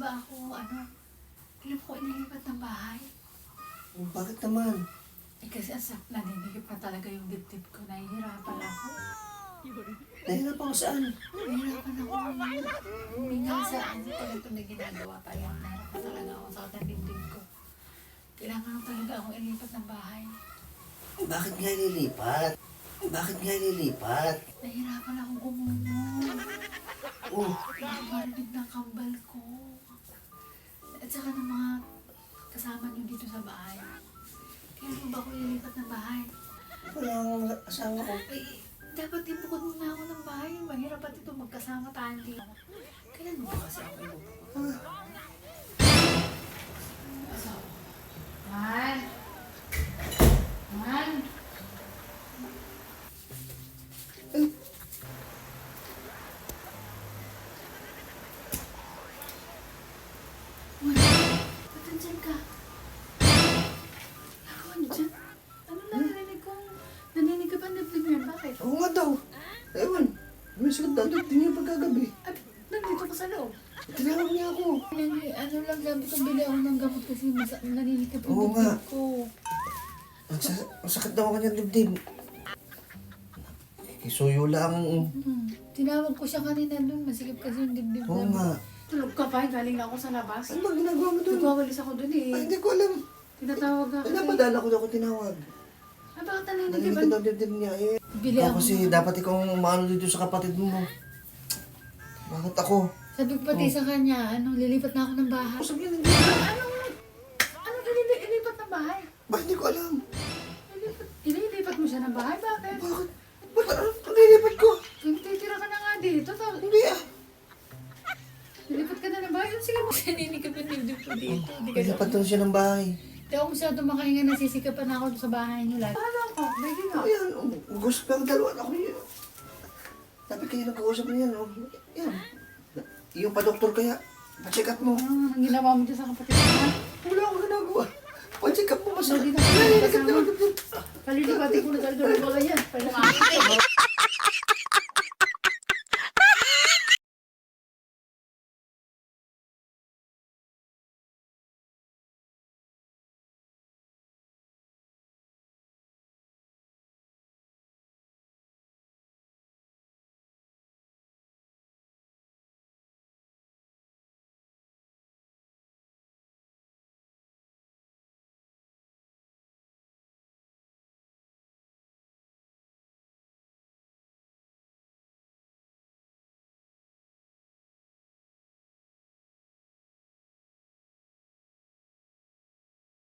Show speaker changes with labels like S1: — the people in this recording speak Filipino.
S1: ba ako, alam ko inilipat ng bahay.
S2: Bakit naman?
S1: Kasi naninigip na talaga yung dibdib ko. Nahihirapan ako.
S2: Nahirapan ko saan?
S1: Nahihirapan ako. Huminga sa ganito na ginagawa pa yan. Nahihirapan talaga ako sa ng dibdib ko. Kailangan talaga akong ilipat ng bahay.
S2: Bakit nga ililipat? Bakit nga ililipat?
S1: Nahihirapan akong gumumo.
S2: Oh,
S1: Marinig ng kambal ko. At saka ng mga kasama niyo dito sa bahay. Kaya mo ba ako lilipat ng bahay?
S2: wala akong asawa ko.
S1: Ay, dapat ibukod muna ako ng bahay. Mahirap pa dito magkasama tayo dito. Kailan mo ba kasi ako ibukod? Asawa. Man! Man! Ba't nandyan ka? Nagawa niyo dyan? Ano narinig ko? Naninig ka ba ng dibdib niya? Bakit?
S2: Oo nga daw. Ewan, may sakit daw doon. Tingnan yung pagkagabi.
S1: At nandito ka sa loob.
S2: Tinawag niya ako.
S1: Ano lang, sabi ko bili ako ng gamot kasi naninig ka pa
S2: Oo
S1: yung
S2: nga.
S1: dibdib ko.
S2: Masakit daw ako niyang dibdib. Isuyo lang.
S1: Tinawag ko siya kanina doon. Masikip kasi yung dibdib
S2: Oo
S1: namin.
S2: nga.
S1: Tulog ka pa, galing na ako sa labas.
S2: Ano ba ginagawa mo doon?
S1: Nagwawalis ako doon eh.
S2: Ay, hindi ko alam.
S1: Tinatawag ka
S2: Ay,
S1: kasi.
S2: napadala ko daw ako tinawag.
S1: Ah, bakit naninig ka
S2: Narinig
S1: ba?
S2: ka daw dibdib niya eh.
S1: Bili
S2: Ikaw
S1: ako.
S2: kasi dapat ikaw ang umano dito sa kapatid mo. Bakit ako?
S1: Sabi ko pati sa kanya, lilipat na ako ng bahay.
S2: Sabi niya, hindi.
S1: Ano ililipat ng bahay?
S2: Bakit hindi ko alam?
S1: Ililipat mo siya ng bahay? Bakit?
S2: Bakit? Ba't ano nilipat ko?
S1: Titira ka na nga dito.
S2: Hindi ah.
S1: Lilipat ka na ng bahay. Sige mo. Naninig ka pa dibdib ko dito.
S2: Nilipat doon siya ng bahay.
S1: Hindi ako masyado makahinga, nasisikapan ako sa bahay niyo lahat. Ano ako? Pwede nga.
S2: Ayan, gusto pero dalawa na ako yun. Dapat kayo nag-uusap na yan. Oh. Yan. Yung pa-doktor kaya, pa-check up mo.
S1: Ano ang ginawa mo dyan sa kapatid mo?
S2: Wala akong ginagawa. Pa-check up mo masakit.
S1: Hindi na ako kasama. Palilipatin ko na talaga ng mga yan.